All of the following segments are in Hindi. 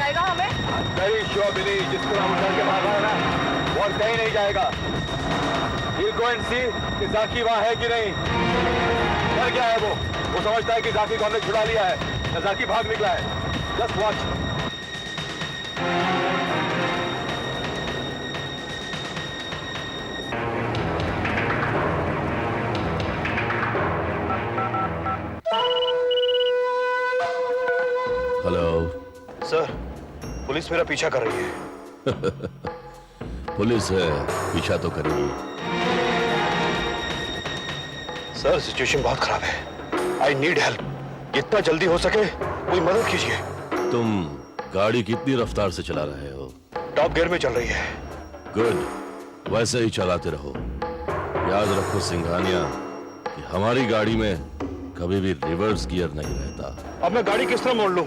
जाएगा हमें? वेरी श्योर बिली, जिसको हम उठा के भागा है ना, वो कहीं नहीं जाएगा। We'll go and see कि जाकी वहाँ है कि नहीं। डर गया है वो समझता है कि जाकी को हमने छुड़ा लिया है, जाकी भाग निकला है। Just watch. Hello sir, police मेरा पीछा कर रही है। पुलिस है, पीछा तो करेगी। सर, सिचुएशन बहुत खराब है। I need help. जितना जल्दी हो सके कोई मदद कीजिए। तुम गाड़ी कितनी रफ्तार से चला रहे हो? टॉप गियर में चल रही है। गुड, वैसे ही चलाते रहो। याद रखो सिंघानिया कि हमारी गाड़ी में कभी भी रिवर्स गियर नहीं रहता। अब मैं गाड़ी किस तरह मोड़ लूं?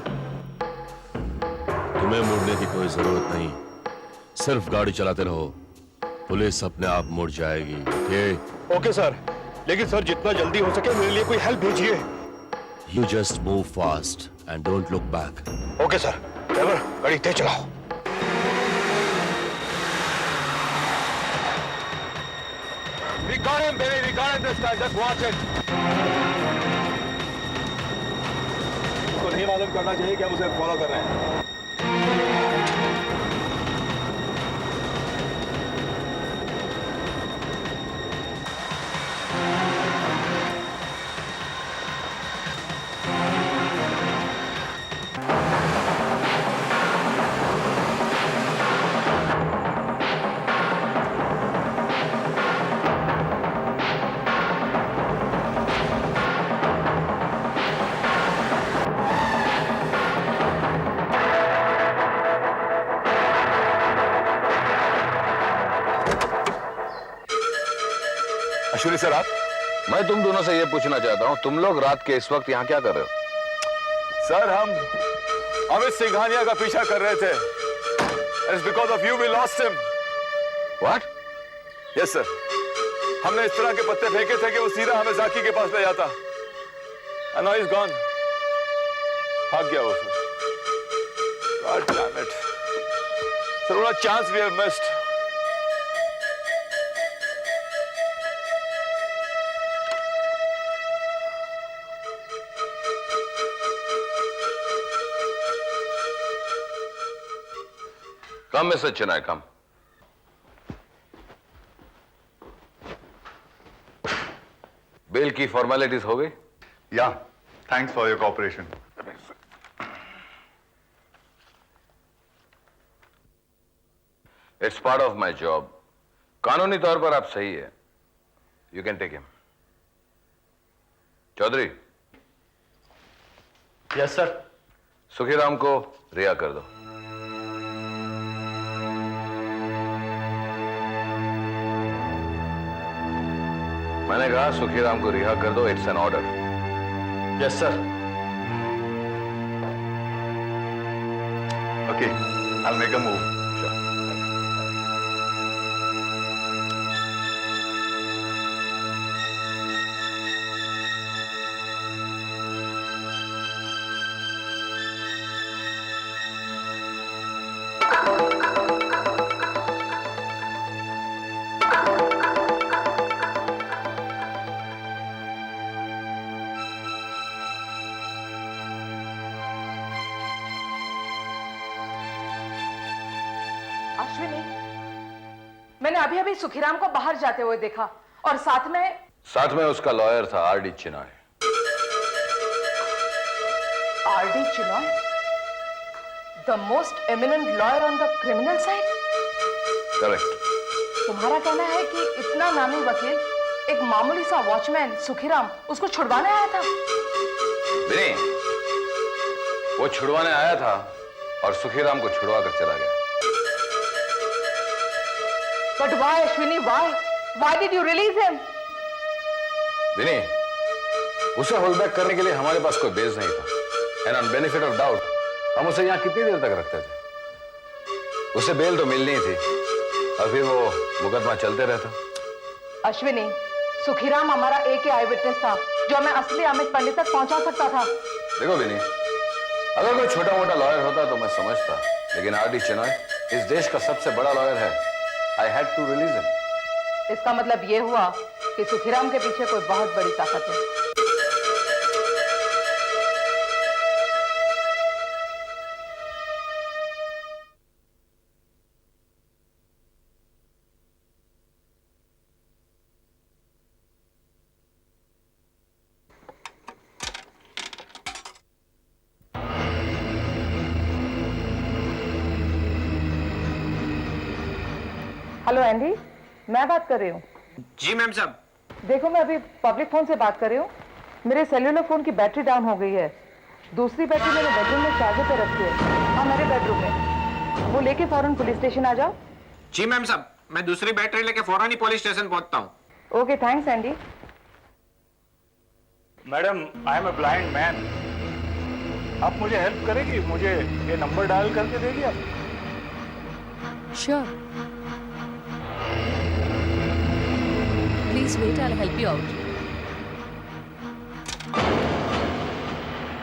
तुम्हें मुड़ने की कोई जरूरत नहीं, सिर्फ गाड़ी चलाते रहो, पुलिस अपने आप मुड़ जाएगी। ओके? ओके सर, लेकिन सर जितना जल्दी हो सके मेरे लिए कोई हेल्प भेजिए। You just move fast and don't look back. Okay sir. Driver, गाड़ी तेज चलाओ। We got him, baby. We got him this time. Just watch it. उसको नहीं मालूम करना चाहिए कि हम उसे फॉलो कर रहे हैं। अश्विनी सर, आप? मैं तुम दोनों से ये पूछना चाहता हूँ, तुम लोग रात के इस वक्त यहाँ क्या कर रहे हो? सर, हम अमित सिंघानिया का पीछा कर रहे थे। It's because of you we lost him. What? Yes sir. हमने इस तरह के पत्ते फेंके थे कि वो सीधा हमें जाकी के पास ले जाता। And now he's gone. भाग गया वो sir. God damn it. Sir, what a chance we have missed. Come, Mr. Chennai, come. Bail की फॉर्मेलिटीज हो गई? Yeah, thanks for your cooperation. It's part of my job. कानूनी तौर पर आप सही है. You can take him. Chaudhary. Yes sir. Sukhiram को रिहा कर दो। मैंने कहा सुखीराम को रिहा कर दो, it's an order. Yes sir. Okay, I'll make a move. Ashwini, मैंने अभी अभी सुखीराम को बाहर जाते हुए देखा और साथ में उसका लॉयर था RD. Chinoy. RD. Chinoy, the most eminent lawyer on the criminal side. Correct. तुम्हारा कहना है कि इतना नामी वकील एक मामूली सा वॉचमैन सुखीराम उसको छुड़वाने आया था? नहीं, वो छुड़वाने आया था और सुखीराम को छुड़वा कर चला गया। But why, Ashwini? Why? Why did you release him? विनी, उसे होल्ड बैक करने के लिए हमारे पास कोई बेस नहीं था। And on benefit of doubt, हम उसे यहाँ कितनी देर तक रखते थे? उसे बेल तो मिलनी ही थी और फिर वो मुकदमा चलते रहता। अश्विनी, सुखीराम हमारा एक ही आई विटनेस था जो हमें असली अमित पंडित तक पहुंचा सकता था। देखो विनी, अगर कोई छोटा मोटा लॉयर होता तो मैं समझता, लेकिन आर.डी. चिनॉय इस देश का सबसे बड़ा लॉयर है। I had to release him. इसका मतलब ये हुआ कि सुखीराम के पीछे कोई बहुत बड़ी ताकत है। हेलो एंडी, मैं बात कर रही हूँ। जी मैम साहब। देखो, मैं अभी पब्लिक फोन से बात कर रही हूँ। मेरे सेल्यूलर फोन की बैटरी डाउन हो गई है। दूसरी बैटरी मैंने बेडरूम में चार्जर पे रखी है। हाँ, मेरे बेडरूम में। वो लेके फौरन पुलिस स्टेशन आ जाओ। जी मैम साहब, मैं दूसरी बैटरी लेके फौरन ही पुलिस स्टेशन पहुंचता हूँ। Okay, thanks Andy. Madam, I am a blind man. आप मुझे हेल्प करेगी? मुझे ये नंबर डायल करके देगी आप? Sure. Please wait, I'll help you out.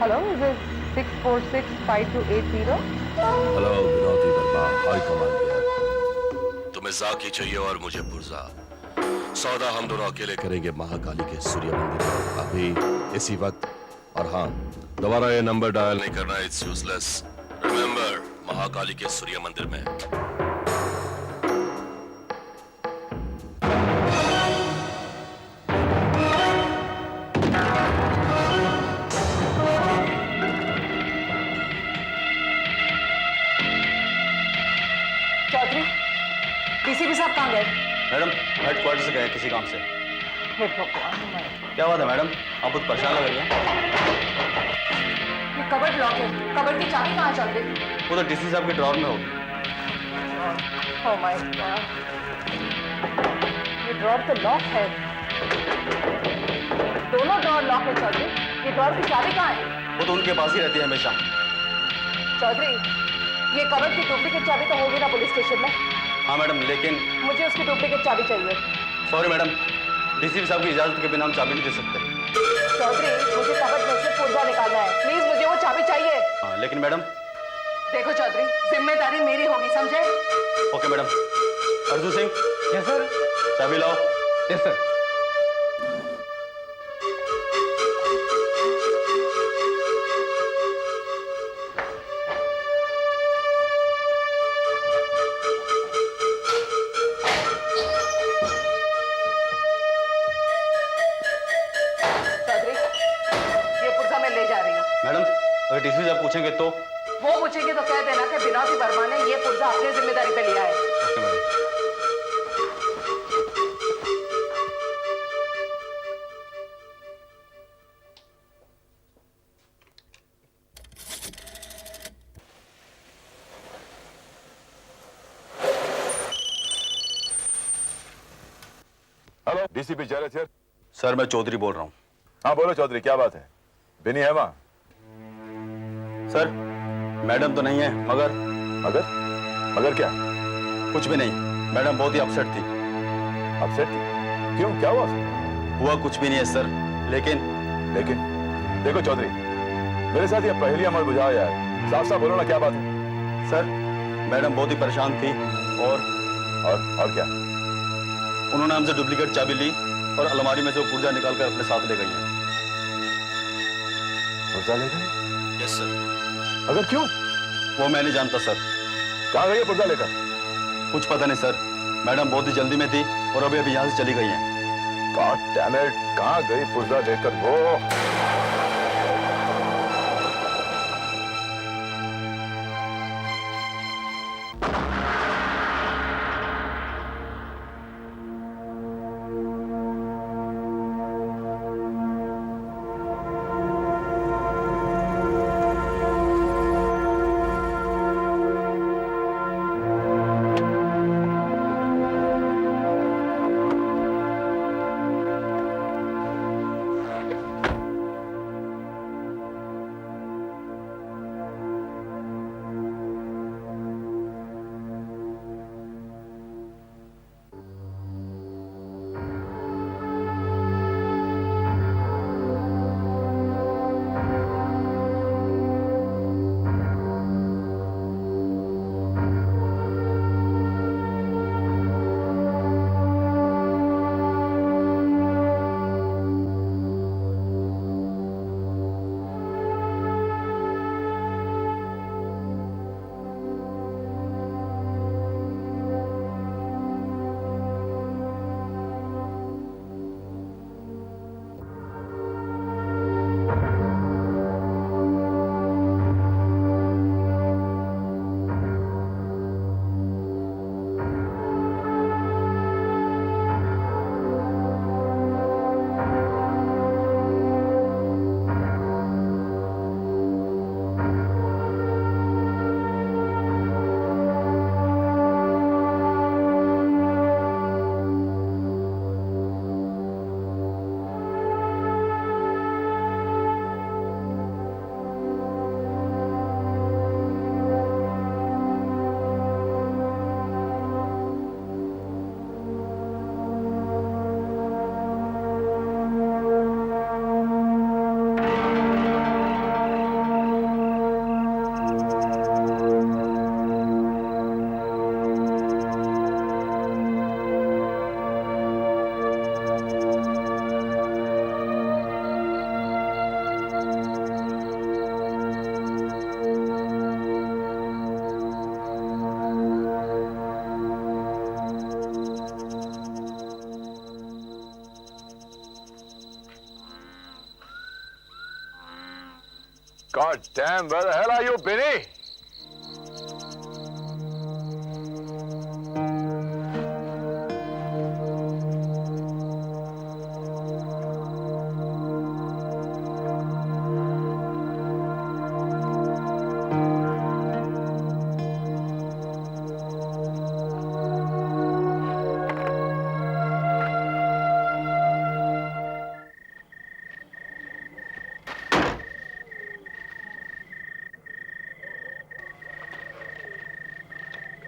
Hello, is it 6465280? Hello, विनोदी वर्मा, हाई कमांड हियर। तुम्हें जाकी चाहिए और मुझे पुर्जा। सौदा हम दोनों अकेले करेंगे महाकाली के सूर्य मंदिर में, अभी इसी वक्त। और हाँ, दोबारा ये नंबर डायल नहीं करना, इट्स यूजलेस। रिमेंबर, महाकाली के सूर्य मंदिर में। चौधरी, डीसीपी साहब कहाँ गए? मैडम, हेडक्वार्टर से गए किसी काम से। हे भगवान, क्या बात है मैडम, आप बहुत परेशान लग रही हैं। ये कबर्ड लॉक है। कबर्ड की चाबी कहाँ है चौधरी? वो तो डीसी साहब के ड्रॉर में होगी। ओह माय गॉड, ये ड्रॉर तो लॉक है। दोनों ड्रॉर लॉक है चौधरी। ये ड्रॉर की चाबी कहाँ है? वो तो उनके पास ही रहती है हमेशा। चौधरी, ये कबर्ड की डुप्लीकेट चाबी तो होगी ना पुलिस स्टेशन में? हाँ मैडम, लेकिन मुझे उसकी डुप्लीकेट चाबी चाहिए। सॉरी मैडम, डीसीपी साहब की इजाजत के बिना हम चाबी नहीं दे सकते। चौधरी, मुझे कबर्ड में से पुर्जा निकालना है। प्लीज, मुझे वो चाबी चाहिए। हाँ, लेकिन मैडम। देखो चौधरी, जिम्मेदारी मेरी होगी, समझे? Okay madam. Arjun Singh. Yes sir. चाबी लाओ। Yes sir. मैडम, अगर डीसी साहब पूछेंगे तो? वो पूछेंगे तो कह देना कि विनोदी वर्मा ने ये पुर्जा अपनी जिम्मेदारी पे लिया है। Okay madam. Hello, DCP Jayraj here. Sir, मैं चौधरी बोल रहा हूँ। हाँ बोलो चौधरी, क्या बात है? बिनी है वहाँ? सर, मैडम तो नहीं है, मगर मगर क्या? कुछ भी नहीं। मैडम बहुत ही अपसेट थी। अपसेट थी? क्यों, क्या हुआ? हुआ कुछ भी नहीं है सर, लेकिन देखो चौधरी, मेरे साथ ये पहेलियां मत बुझाओ यार। साफ साफ बोलो ना, क्या बात है? सर, मैडम बहुत ही परेशान थी और क्या? उन्होंने हमसे डुप्लीकेट चाबी ली और अलमारी में से वो पुर्जा निकाल कर अपने साथ ले गई हैं। पुर्जा ले गए? Yes sir. अगर क्यों? वो मैं नहीं जानता सर। कहाँ गई है पुर्जा लेकर? कुछ पता नहीं सर। मैडम बहुत ही जल्दी में थी और अभी यहाँ से चली गई हैं। गॉड डैम इट, कहाँ गई पुर्जा लेकर वो? God damn, where the hell are you, Benny?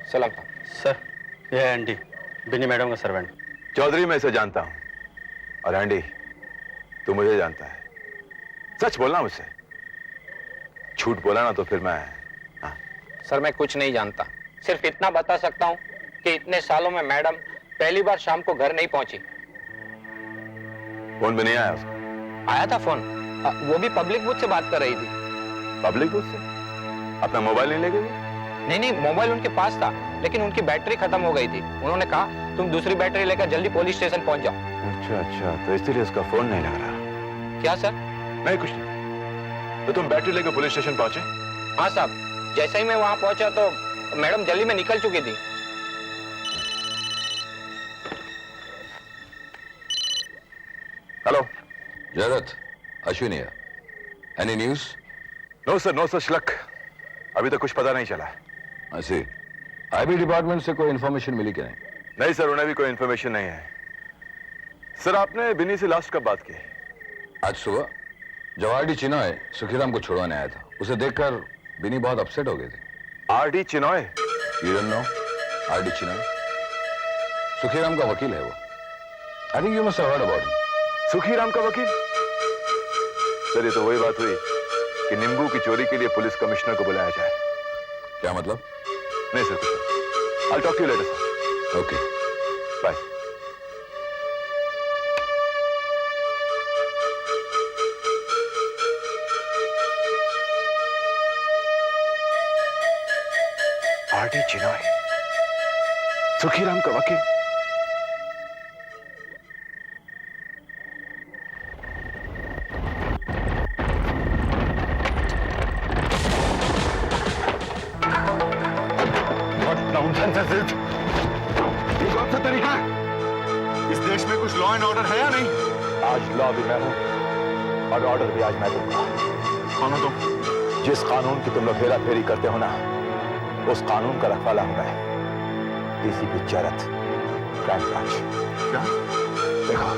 सलाम सर, ये है एंडी, बिनी मैडम का सर्वेंट। चौधरी मैं इसे जानता हूं, और एंडी तू मुझे जानता है। सच बोलना मुझसे, झूठ बोला ना तो फिर मैं। हाँ। सर मैं कुछ नहीं जानता, सिर्फ इतना बता सकता हूँ कि इतने सालों में मैडम पहली बार शाम को घर नहीं पहुंची। फोन भी नहीं आया उसका? आया था फोन, वो भी पब्लिक बूथ से बात कर रही थी। पब्लिक बूथ से? अपना मोबाइल नहीं लेके गई? नहीं, मोबाइल उनके पास था, लेकिन उनकी बैटरी खत्म हो गई थी। उन्होंने कहा तुम दूसरी बैटरी लेकर जल्दी पुलिस स्टेशन पहुंच जाओ। अच्छा, तो इसलिए उसका फोन नहीं लग रहा। क्या सर? नहीं, कुछ नहीं। तो तुम बैटरी लेकर पुलिस स्टेशन पहुंचे? हाँ साहब, जैसे ही मैं वहां पहुंचा तो मैडम जल्दी में निकल चुकी थी। हेलो जयदत्त, अश्विनी है। Any news? नो सर श्लक, अभी तक कुछ पता नहीं चला। ऐसे आईबी डिपार्टमेंट से कोई इन्फॉर्मेशन मिली क्या? नहीं सर, उन्हें भी कोई इन्फॉर्मेशन नहीं है। सर आपने बिनी से लास्ट कब बात की? आज सुबह जवाहरडी चिनॉय सुखीराम को छुड़वाने आया था। उसे देखकर बिनी बहुत अपसेट हो गए थे। RD Chinoy? You don't know RD Chinoy? Sukhiram का वकील है वो। I think you must have heard about him. Sukhiram का वकील? सर ये तो वही बात हुई कि नींबू की चोरी के लिए पुलिस कमिश्नर को बुलाया जाए। क्या मतलब? नहीं सर, कुछ नहीं। I'll talk to you later, sir. Okay, bye. RD Chinoy, Sukhiram का वकील। ये कौन सा तरीका है? इस देश में कुछ लॉ एंड ऑर्डर है या नहीं? आज लॉ भी मैं हूं और ऑर्डर भी आज मैं दूंगा। कौन हो तुम? जिस कानून की तुम लोग हेरा फेरी करते हो ना, उस कानून का रखवाला हूं मैं। डीसीपी जरत, क्राइम ब्रांच। क्या? देखो,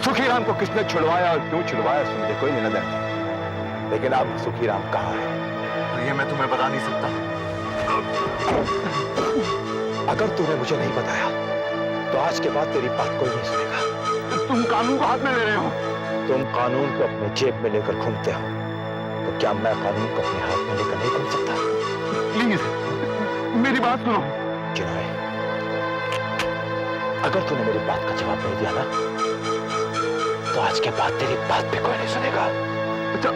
सुखीराम को किसने छुड़वाया और क्यों छुड़वाया उससे मुझे कोई लेना देना नहीं, लेकिन अब सुखीराम कहां है ये मैं तुम्हें बता नहीं सकता। अगर तूने मुझे नहीं बताया तो आज के बाद तेरी बात कोई नहीं सुनेगा। तुम कानून को हाथ में ले रहे हो। तुम कानून को अपने जेब में लेकर घूमते हो, तो क्या मैं कानून को अपने हाथ में लेकर नहीं घूम सकता? प्लीज मेरी बात सुनो। चिनॉय, अगर तूने मेरी बात का जवाब नहीं दिया ना, तो आज के बाद तेरी बात भी कोई नहीं सुनेगा। अच्छा,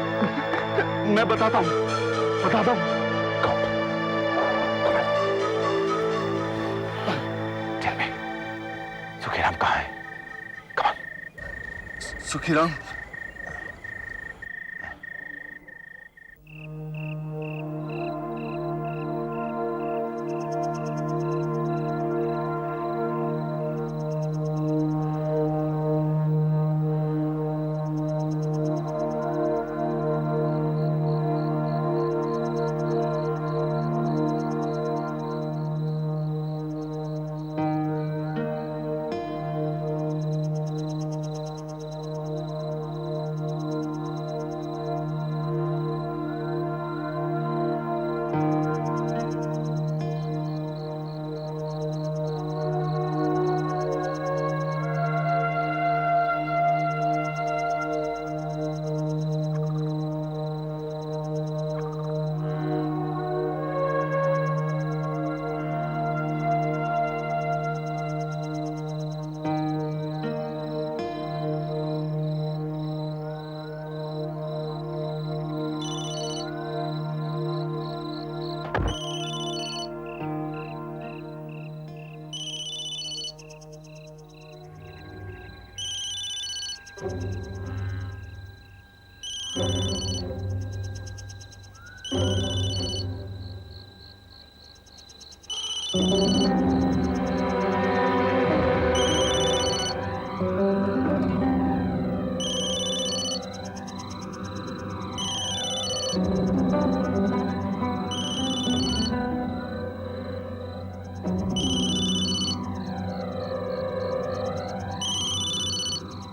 मैं बताता हूँ। सुखीराम कहाँ है? Come on. Sukhiram?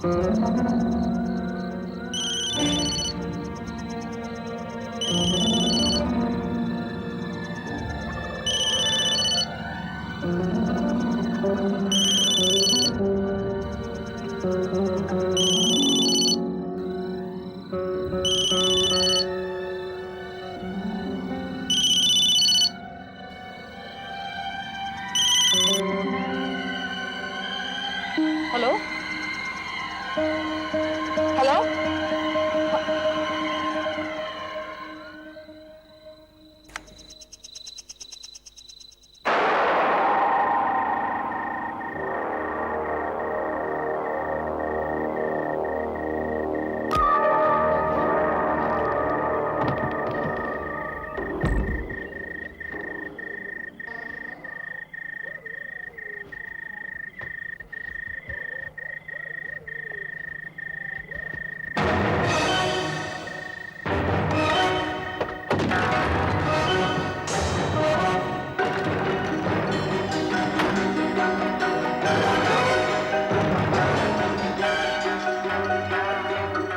Hello hello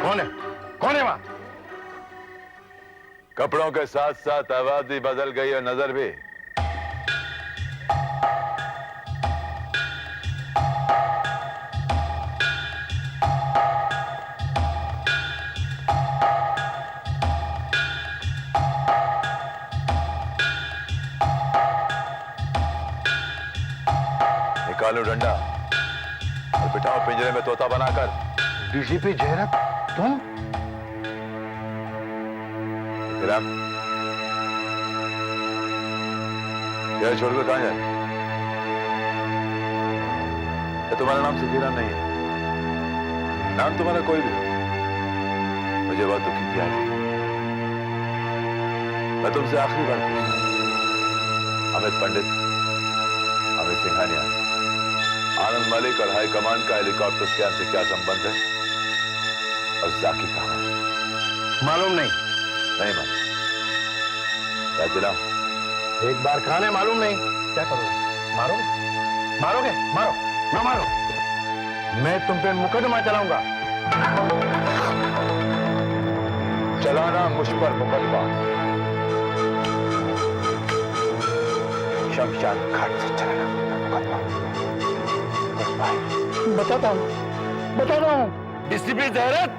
कौन है? कौन है वहां? कपड़ों के साथ साथ आवाज भी बदल गई और नजर भी। निकालो डंडा और बिठाओ पिंजरे में तोता बनाकर। डीसीपी जयरत, तुम? इकराम, यह छोड़कर कहां जाए? ये तुम्हारा नाम सफीरान नहीं है। नाम तुम्हारा कोई भी हो, मुझे बहुत दुखी किया है। मैं तुमसे आखिरी बार पूछता हूं, अमित पंडित, अमित सिंघानिया, आनंद मलिक और हाई कमांड का हेलीकॉप्टर स्कैन से क्या संबंध है? और जाकी कहां है? मालूम नहीं। नहीं मालूम। क्या चलाऊं? एक बार खाने मालूम नहीं। क्या करोगे? मारोगे? मारोगे? मारो ना मारो, मैं तुम पे मुकदमा चलाऊंगा। चलाना मुझ पर मुकदमा शमशान घाट से चलाना मुकदमा। बताता हूं, बताता हूं। डीसीपी जयरत,